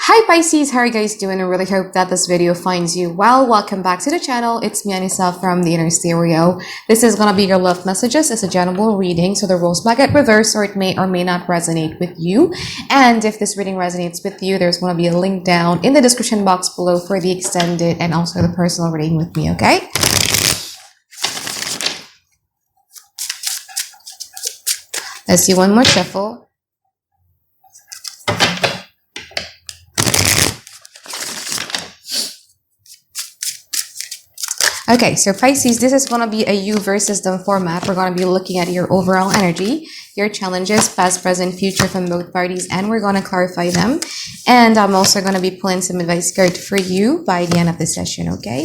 Hi Pisces, how are you guys doing? I really hope that this video finds you well. Welcome back to the channel. It's me, Anisa from the Inner Stereo. This is gonna be your love messages. It's a general reading, so the rules might get reversed or it may or may not resonate with you. And if this reading resonates with you, there's gonna be a link down in the description box below for the extended and also the personal reading with me, okay? Let's do one more shuffle. Okay, so Pisces, this is going to be a you versus them format. We're going to be looking at your overall energy, your challenges, past, present, future from both parties, and we're going to clarify them. And I'm also going to be pulling some advice card for you by the end of the session, okay?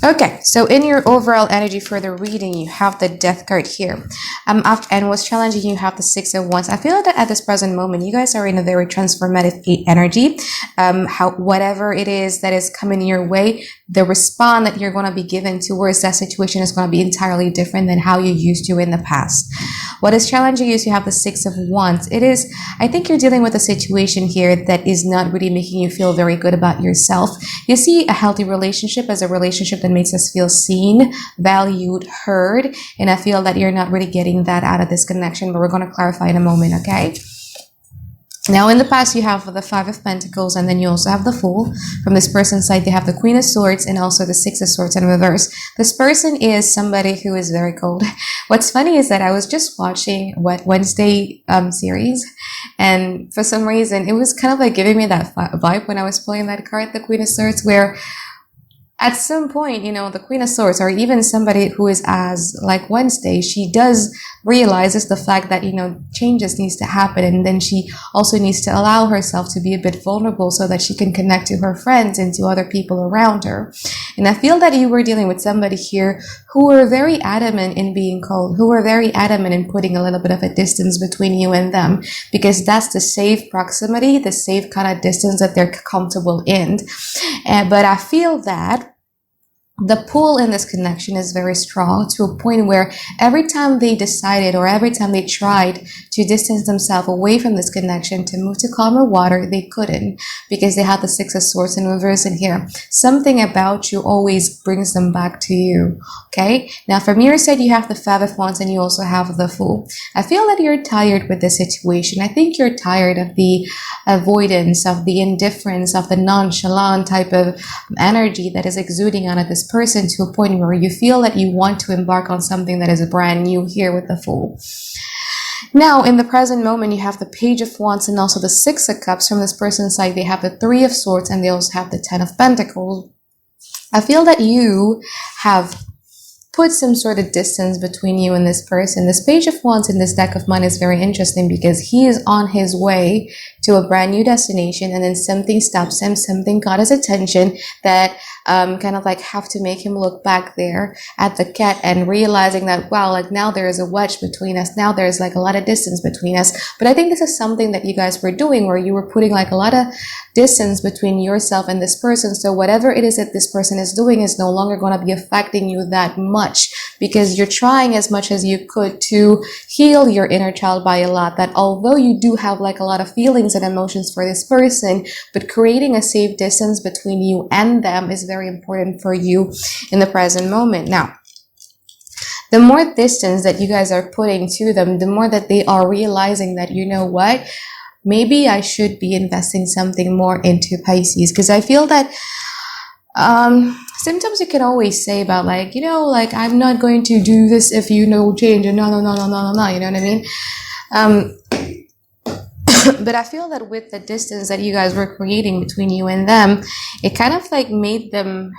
Okay, so in your overall energy for the reading, you have the Death card here. And what's challenging, you have the Six of Wands. I feel that at this present moment, you guys are in a very transformative energy. Whatever it is that is coming your way, the response that you're going to be given towards that situation is going to be entirely different than how you used to in the past. What is challenging is you have the Six of Wands. I think you're dealing with a situation here that is not really making you feel very good about yourself. You see a healthy relationship as a relationship that makes us feel seen, valued, heard, and I feel that you're not really getting that out of this connection, but we're going to clarify in a moment, okay? Now, in the past, you have the Five of Pentacles, and then you also have the Fool. From this person's side, they have the Queen of Swords and also the Six of Swords in reverse. This person is somebody who is very cold. What's funny is that I was just watching Wednesday series, and for some reason, it was kind of like giving me that vibe when I was pulling that card, the Queen of Swords, where at some point, you know, the Queen of Swords, or even somebody who is as like Wednesday, she does realizes the fact that, you know, changes needs to happen. And then she also needs to allow herself to be a bit vulnerable so that she can connect to her friends and to other people around her. And I feel that you were dealing with somebody here who were very adamant in being cold, who were very adamant in putting a little bit of a distance between you and them, because that's the safe proximity, the safe kind of distance that they're comfortable in. But I feel that the pull in this connection is very strong to a point where every time they decided or every time they tried to distance themselves away from this connection to move to calmer water, they couldn't, because they had the Six of Swords in reverse in here. Something about you always brings them back to you, okay? Now, from your side, you have the Five of Wands and you also have the Fool. I feel that you're tired with this situation. I think you're tired of the avoidance, of the indifference, of the nonchalant type of energy that is exuding out of this person, to a point where you feel that you want to embark on something that is brand new here with the Fool. Now, in the present moment, you have the Page of Wands and also the Six of Cups. From this person's side, they have the Three of Swords and they also have the Ten of Pentacles. I feel that you have put some sort of distance between you and this person. This Page of Wands in this deck of mine is very interesting because he is on his way to a brand new destination, and then something stops him, something caught his attention that kind of like have to make him look back there at the cat and realizing that, wow, like now there is a wedge between us, now there's like a lot of distance between us. But I think this is something that you guys were doing, where you were putting like a lot of distance between yourself and this person. So whatever it is that this person is doing is no longer going to be affecting you that much, because you're trying as much as you could to heal your inner child by a lot, that although you do have like a lot of feelings and emotions for this person, but creating a safe distance between you and them is very important for you in the present moment. Now, the more distance that you guys are putting to them, the more that they are realizing that, you know what, maybe I should be investing something more into Pisces. Because I feel that sometimes you can always say about like, you know, like, I'm not going to do this if you know change, and no, you know what I mean? But I feel that with the distance that you guys were creating between you and them, it kind of like made them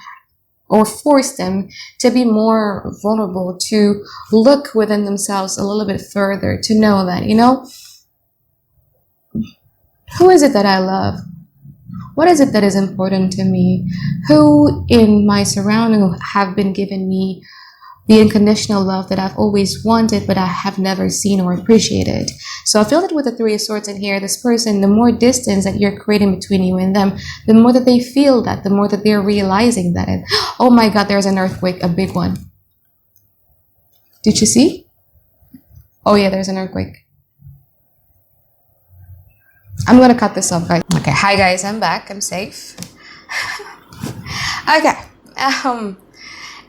or forced them to be more vulnerable, to look within themselves a little bit further, to know that, you know, who is it that I love? What is it that is important to me? Who in my surrounding have been giving me the unconditional love that I've always wanted, but I have never seen or appreciated? So I feel that with the Three of Swords in here, this person, the more distance that you're creating between you and them, the more that they feel that, the more that they're realizing that it, oh my God, there's an earthquake, a big one. Did you see? Oh yeah, there's an earthquake. I'm gonna cut this off, guys. Okay, hi guys, I'm back. I'm safe. Okay. Um.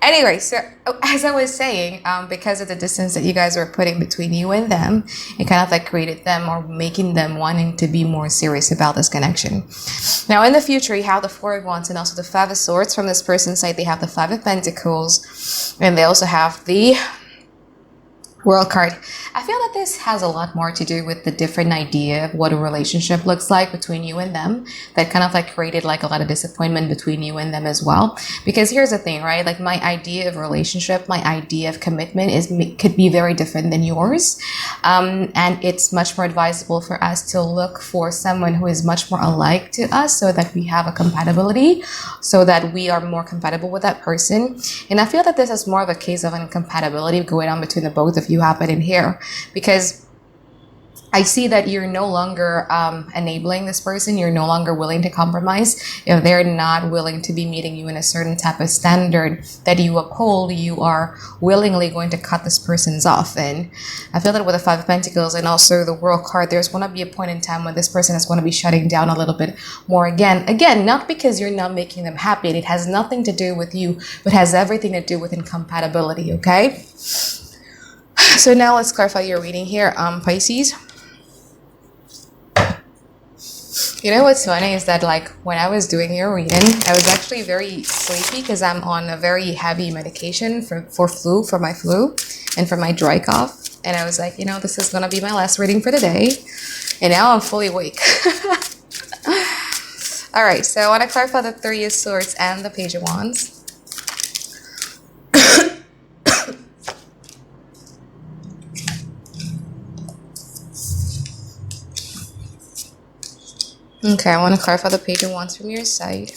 Anyway, so as I was saying, because of the distance that you guys were putting between you and them, it kind of like created them or making them wanting to be more serious about this connection. Now, in the future, you have the Four of Wands and also the Five of Swords. From this person's side, they have the Five of Pentacles, and they also have the World card. I feel that this has a lot more to do with the different idea of what a relationship looks like between you and them, that kind of like created like a lot of disappointment between you and them as well. Because here's the thing, right? Like my idea of relationship, my idea of commitment could be very different than yours. And it's much more advisable for us to look for someone who is much more alike to us so that we have a compatibility, so that we are more compatible with that person. And I feel that this is more of a case of an incompatibility going on between the both of you happen in here, because I see that you're no longer enabling this person. You're no longer willing to compromise. If they're not willing to be meeting you in a certain type of standard that you uphold, you are willingly going to cut this person's off. And I feel that with the Five of Pentacles and also the World card, there's going to be a point in time when this person is going to be shutting down a little bit more again. Again, not because you're not making them happy. And it has nothing to do with you, but has everything to do with incompatibility, okay? So now let's clarify your reading here, Pisces. You know what's funny is that like when I was doing your reading, I was actually very sleepy because I'm on a very heavy medication for my flu and for my dry cough. And I was like, you know, this is going to be my last reading for the day. And now I'm fully awake. All right, so I want to clarify the Three of Swords and the Page of Wands. Okay, I want to clarify the Page of Wands from your side.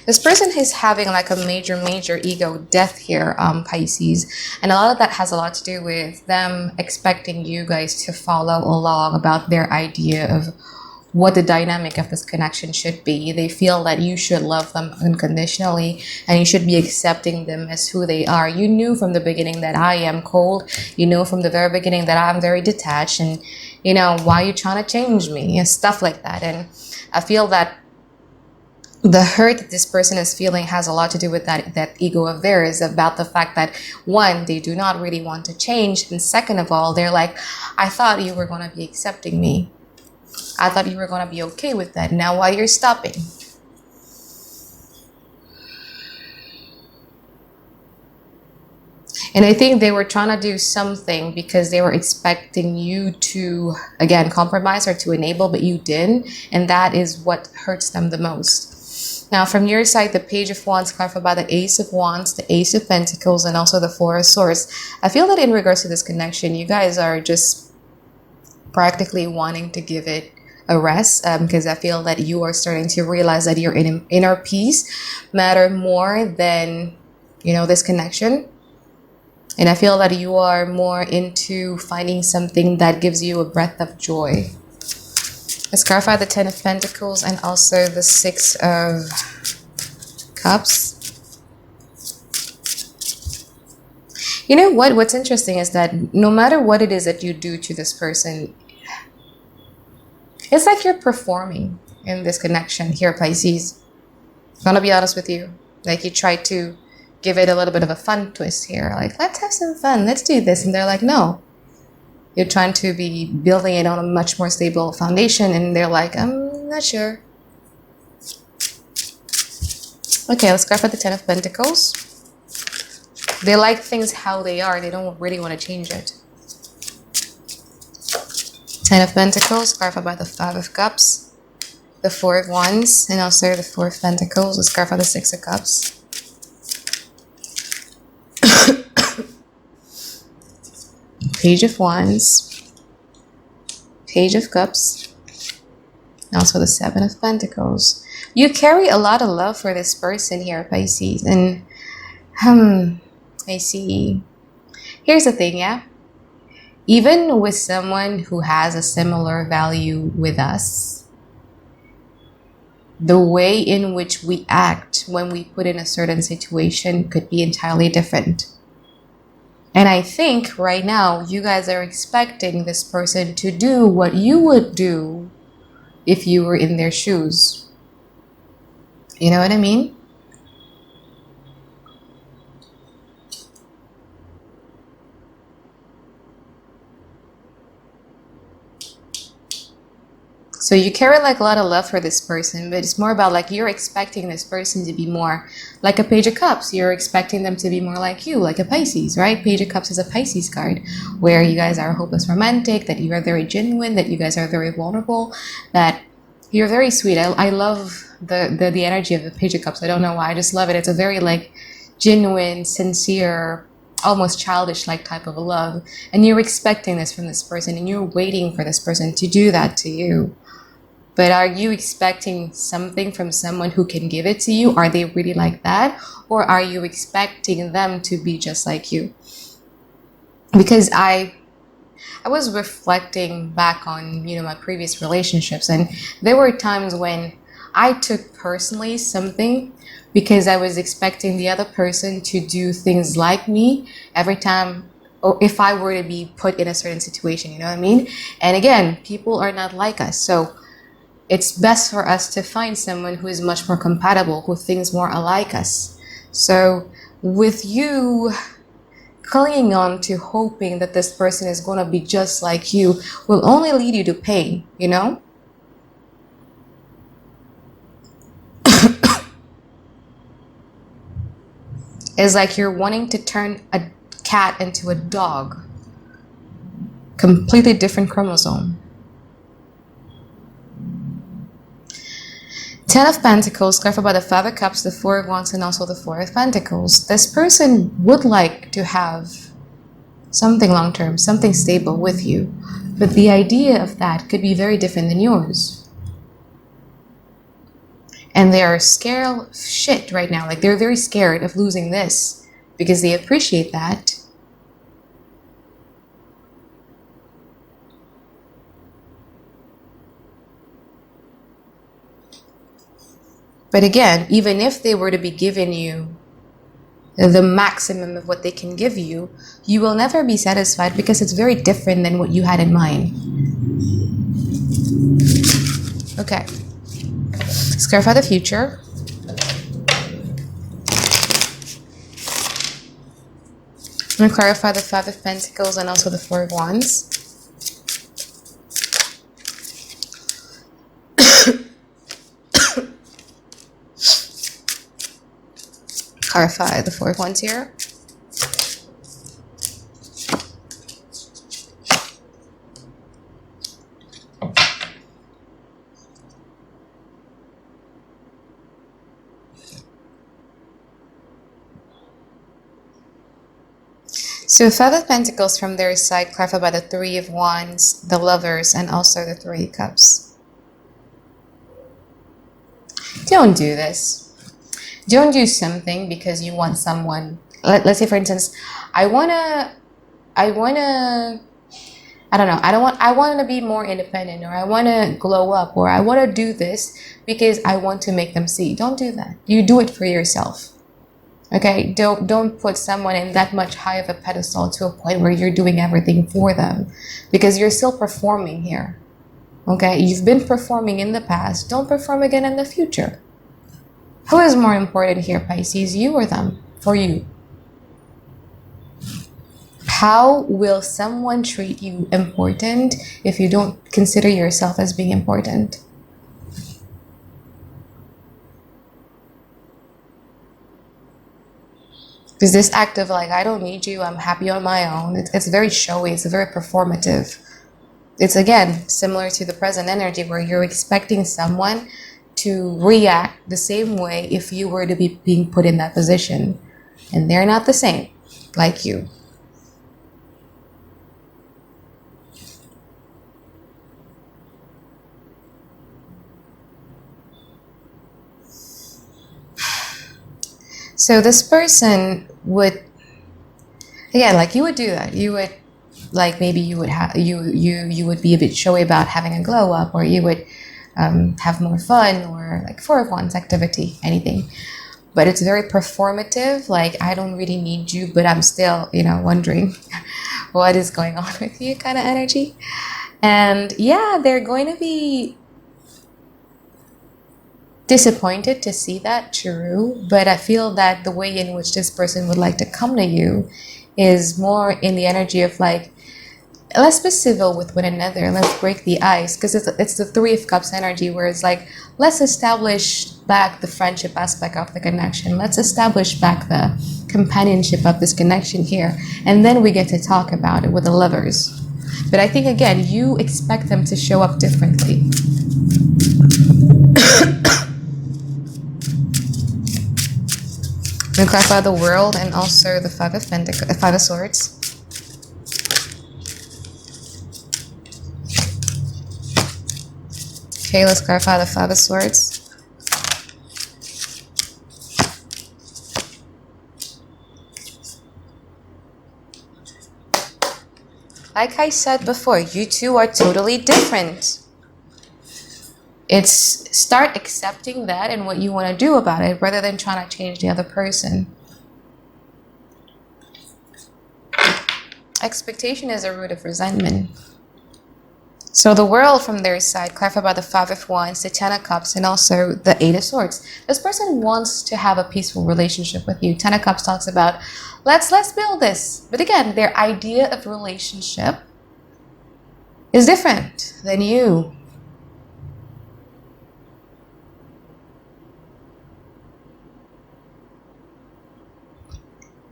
This person is having like a major ego death here, Pisces. And a lot of that has a lot to do with them expecting you guys to follow along about their idea of what the dynamic of this connection should be. They feel that you should love them unconditionally and you should be accepting them as who they are. You knew from the beginning that I am cold. You knew from the very beginning that I'm very detached, and you know, why are you trying to change me and stuff like that. And I feel that the hurt that this person is feeling has a lot to do with that ego of theirs, about the fact that one, they do not really want to change, and second of all, they're like, I thought you were going to be accepting me. I thought you were going to be okay with that. Now why you're stopping? And I think they were trying to do something because they were expecting you to, again, compromise or to enable, but you didn't. And that is what hurts them the most. Now, from your side, the Page of Wands clarified by the Ace of Wands, the Ace of Pentacles, and also the Four of Swords. I feel that in regards to this connection, you guys are just practically wanting to give it a rest, because I feel that you are starting to realize that your inner peace matter more than, you know, this connection. And I feel that you are more into finding something that gives you a breath of joy. Let's clarify the Ten of Pentacles and also the Six of Cups. You know what? What's interesting is that no matter what it is that you do to this person, it's like you're performing in this connection here, Pisces. I'm gonna be honest with you. Like you try to give it a little bit of a fun twist here. Like, let's have some fun. Let's do this. And they're like, no. You're trying to be building it on a much more stable foundation. And they're like, I'm not sure. Okay, let's grab at the Ten of Pentacles. They like things how they are. They don't really want to change it. Ten of Pentacles, clarified by the Five of Cups, the Four of Wands, and also the Four of Pentacles. Let's clarify the Six of Cups. Page of Wands, Page of Cups, and also the Seven of Pentacles. You carry a lot of love for this person here, Pisces, and I see. Here's the thing, yeah. Even with someone who has a similar value with us, the way in which we act when we put in a certain situation could be entirely different. And I think right now you guys are expecting this person to do what you would do if you were in their shoes. You know what I mean? So you carry like a lot of love for this person, but it's more about like you're expecting this person to be more like a Page of Cups. You're expecting them to be more like you, like a Pisces, right? Page of Cups is a Pisces card where you guys are hopeless romantic, that you are very genuine, that you guys are very vulnerable, that you're very sweet. I love the energy of the Page of Cups. I don't know why. I just love it. It's a very like genuine, sincere, almost childish like type of a love. And you're expecting this from this person and you're waiting for this person to do that to you. But are you expecting something from someone who can give it to you? Are they really like that? Or are you expecting them to be just like you? Because I was reflecting back on, my previous relationships, and there were times when I took personally something because I was expecting the other person to do things like me every time, or if I were to be put in a certain situation, you know what I mean? And again, people are not like us. So it's best for us to find someone who is much more compatible, who thinks more alike us. So with you clinging on to hoping that this person is going to be just like you will only lead you to pain, It's like you're wanting to turn a cat into a dog. Completely different chromosome. Ten of Pentacles, clarified by the Five of Cups, the Four of Wands, and also the Four of Pentacles. This person would like to have something long-term, something stable with you. But the idea of that could be very different than yours. And they are scared of shit right now. Like they're very scared of losing this because they appreciate that. But again, even if they were to be giving you the maximum of what they can give you, you will never be satisfied because it's very different than what you had in mind. Okay. Let's clarify the future. I'm going to clarify the Five of Pentacles and also the Four of Wands. Clarify the Four of Wands here. So Five of Pentacles from their side, clarified by the Three of Wands, the Lovers, and also the Three of Cups. Don't do this. Don't do something because you want someone. Let's say, for instance, I want to be more independent, or I want to glow up, or I want to do this because I want to make them see. Don't do that. You do it for yourself. Okay? Don't put someone in that much high of a pedestal to a point where you're doing everything for them, because you're still performing here. Okay? You've been performing in the past. Don't perform again in the future. Who is more important here, Pisces? You or them? For you. How will someone treat you important if you don't consider yourself as being important? Because this act of like, I don't need you, I'm happy on my own, it's very showy, it's very performative. It's again similar to the present energy where you're expecting someone to react the same way if you were to be being put in that position. And they're not the same like you. So this person would, again, like you would do that. You would, like maybe you would have, you would be a bit showy about having a glow up, or you would have more fun, or like Four of Wands activity, anything. but it's very performative. Like, I don't really need you, but I'm still, wondering what is going on with you kind of energy. And yeah, they're going to be disappointed to see that, true, but I feel that the way in which this person would like to come to you is more in the energy of like, let's be civil with one another, let's break the ice, because it's the Three of Cups energy, where it's like, let's establish back the friendship aspect of the connection, let's establish back the companionship of this connection here, and then we get to talk about it with the Lovers. But I think, again, you expect them to show up differently. We clarify the World and also the Five of Swords. Okay, let's clarify the Five of Swords. Like I said before, you two are totally different. It's start accepting that and what you want to do about it, rather than trying to change the other person. Expectation is a root of resentment. So the World from their side, clarified by the Five of Wands, the Ten of Cups, and also the Eight of Swords. This person wants to have a peaceful relationship with you. Ten of Cups talks about, let's build this. But again, their idea of relationship is different than you.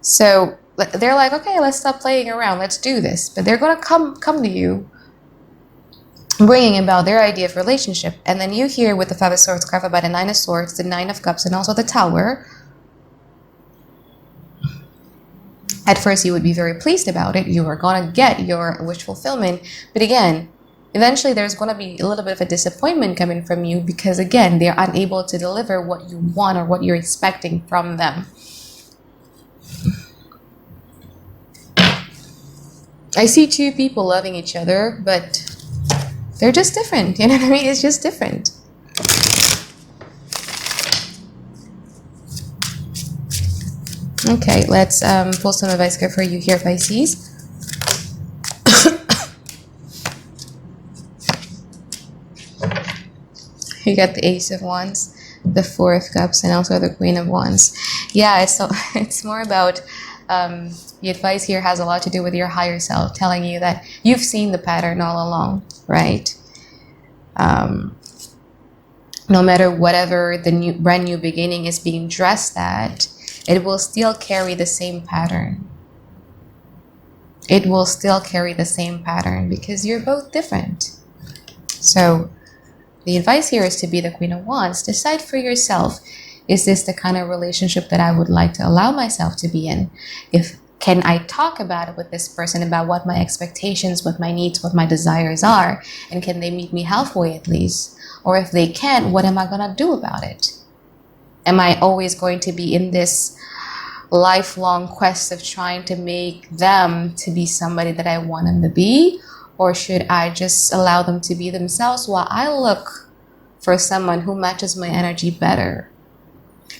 So they're like, okay, let's stop playing around, let's do this. But they're going to come to you, bringing about their idea of relationship. And then you hear with the Five of Swords, clarified by the Nine of Swords, the Nine of Cups, and also the Tower. At first, you would be very pleased about it. You are going to get your wish fulfillment. But again, eventually there's going to be a little bit of a disappointment coming from you, because again, they're unable to deliver what you want or what you're expecting from them. I see two people loving each other, but they're just different. You know what I mean? It's just different. Okay, let's pull some advice here for you here, Pisces. You got the Ace of Wands, the Four of Cups, and also the Queen of Wands. Yeah, it's more about the advice here has a lot to do with your higher self, telling you that you've seen the pattern all along, right? No matter whatever the brand new beginning is being dressed at, it will still carry the same pattern. It will still carry the same pattern because you're both different. So the advice here is to be the Queen of Wands. Decide for yourself, is this the kind of relationship that I would like to allow myself to be in? Can I talk about it with this person, about what my expectations, what my needs, what my desires are? And can they meet me halfway at least? Or if they can't, what am I going to do about it? Am I always going to be in this lifelong quest of trying to make them to be somebody that I want them to be? Or should I just allow them to be themselves while I look for someone who matches my energy better?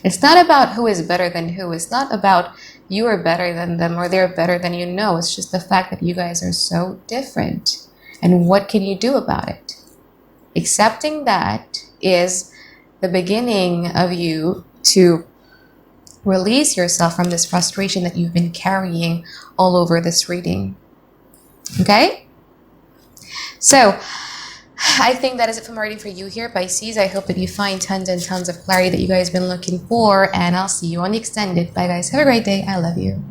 It's not about who is better than who. It's not about you are better than them or they're better than you. No, it's just the fact that you guys are so different. And what can you do about it? Accepting that is the beginning of you to release yourself from this frustration that you've been carrying all over this reading. Okay? So, I think that is it for my reading for you here, Pisces. I hope that you find tons and tons of clarity that you guys have been looking for, and I'll see you on the extended. Bye, guys. Have a great day. I love you.